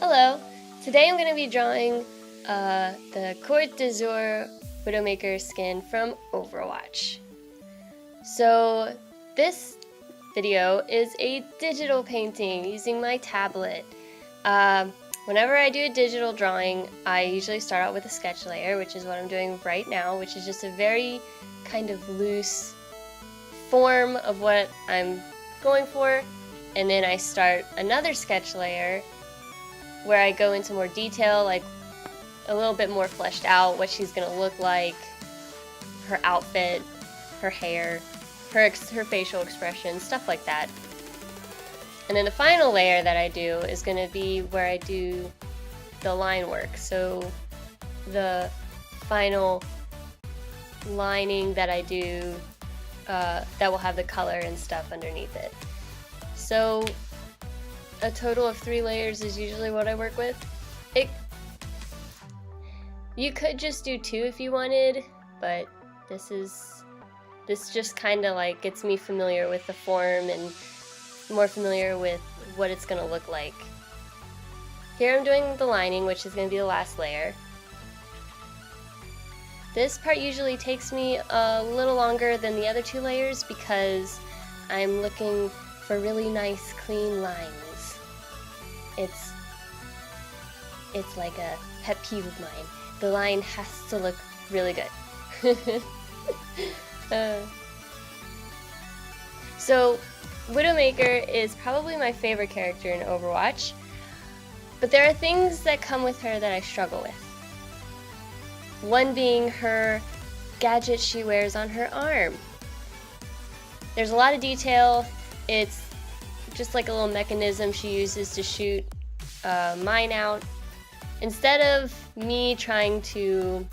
Hello! Today I'm going to be drawing the Côte d'Azur Widowmaker skin from Overwatch. So this video is a digital painting using my tablet. Whenever I do a digital drawing, I usually start out with a sketch layer, which is what I'm doing right now, which is just a very kind of loose form of what I'm going for, and then I start another sketch layer where I go into more detail, like a little bit more fleshed out, what she's gonna look like, her outfit, her hair, her facial expression, stuff like that. And then the final layer that I do is gonna be where I do the line work. So the final lining that I do that will have the color and stuff underneath it. So a total of 3 layers is usually what I work with. You could just do 2 if you wanted, but this just kind of like gets me familiar with the form and more familiar with what it's gonna look like. Here I'm doing the lining, which is gonna be the last layer. This part usually takes me a little longer than the other 2 layers because I'm looking for really nice, clean lines. It's like a pet peeve of mine. The line has to look really good. So Widowmaker is probably my favorite character in Overwatch, but there are things that come with her that I struggle with. One being her gadget she wears on her arm. There's a lot of detail. It's just like a little mechanism she uses to shoot mine out. Instead of me trying to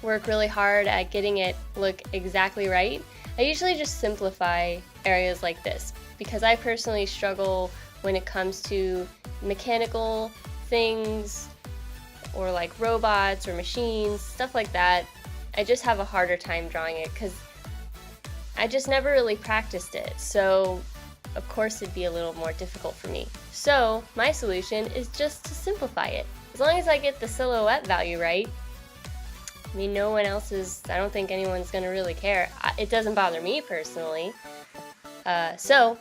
work really hard at getting it look exactly right, I usually just simplify areas like this because I personally struggle when it comes to mechanical things or like robots or machines, stuff like that. I just have a harder time drawing it because I just never really practiced it, so of course it'd be a little more difficult for me. So my solution is just to simplify it. As long as I get the silhouette value right, I mean, no one else is, I don't think anyone's gonna really care. It doesn't bother me personally. So,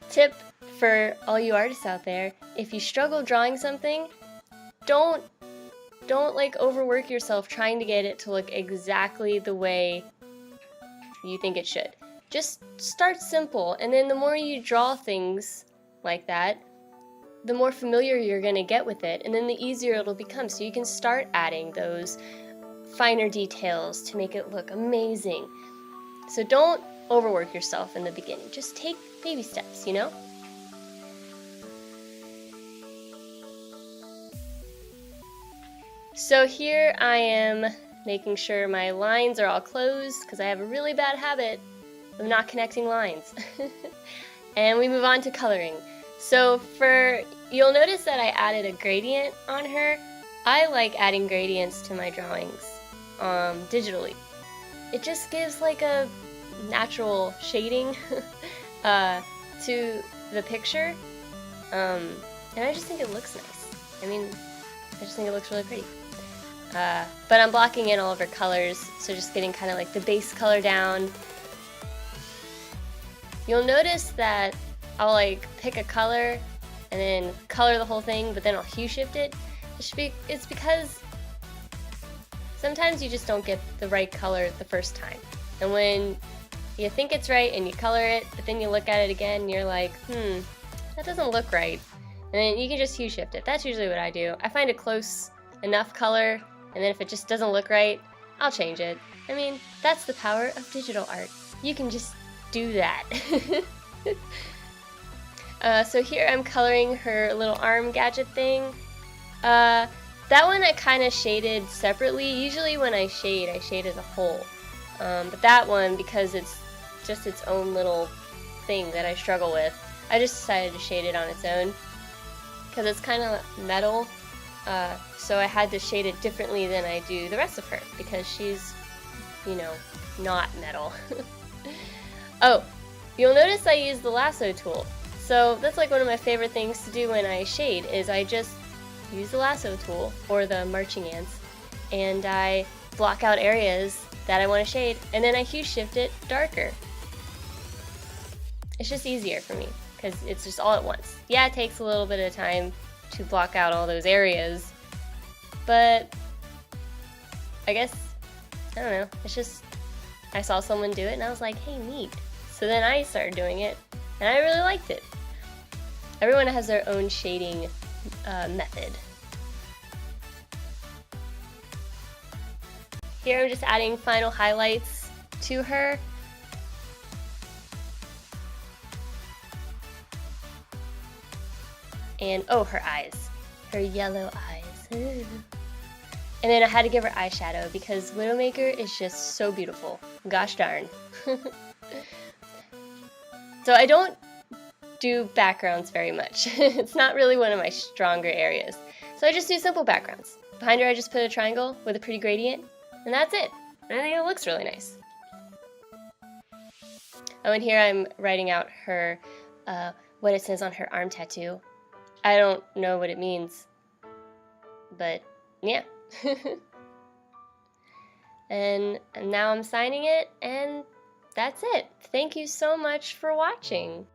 tip for all you artists out there, if you struggle drawing something, don't like overwork yourself trying to get it to look exactly the way you think it should. Just start simple, and then the more you draw things like that, the more familiar you're going to get with it, and then the easier it'll become, so you can start adding those finer details to make it look amazing. So don't overwork yourself in the beginning. Just take baby steps, you know? So here I am making sure my lines are all closed because I have a really bad habit of not connecting lines. And we move on to coloring. So you'll notice that I added a gradient on her. I like adding gradients to my drawings digitally. It just gives like a natural shading to the picture, and I just think it looks nice. I mean, I just think it looks really pretty. But I'm blocking in all of her colors, so just getting kind of like the base color down. You'll notice that I'll like pick a color and then color the whole thing, but then I'll hue shift it. It's because sometimes you just don't get the right color the first time. And when you think it's right and you color it, but then you look at it again and you're like, that doesn't look right. And then you can just hue shift it. That's usually what I do. I find a close enough color, and then if it just doesn't look right, I'll change it. I mean, that's the power of digital art. You can just do that. So here I'm coloring her little arm gadget thing. That one I kind of shaded separately. Usually when I shade as a whole. But that one, because it's just its own little thing that I struggle with, I just decided to shade it on its own. Because it's kind of metal, so I had to shade it differently than I do the rest of her, because she's, you know, not metal. Oh, you'll notice I use the lasso tool. So that's like one of my favorite things to do when I shade, is I just use the lasso tool, or the marching ants, and I block out areas that I want to shade, and then I hue shift it darker. It's just easier for me, because it's just all at once. Yeah, it takes a little bit of time to block out all those areas, but I guess, I don't know, it's just, I saw someone do it and I was like, hey, neat. So then I started doing it, and I really liked it. Everyone has their own shading method. Here I'm just adding final highlights to her. And oh, her eyes. Her yellow eyes. And then I had to give her eyeshadow because Widowmaker is just so beautiful. Gosh darn. So I don't do backgrounds very much. It's not really one of my stronger areas. So I just do simple backgrounds. Behind her I just put a triangle with a pretty gradient, and that's it. And I think it looks really nice. Oh, and here I'm writing out her, what it says on her arm tattoo. I don't know what it means, but yeah. And now I'm signing it, and that's it. Thank you so much for watching.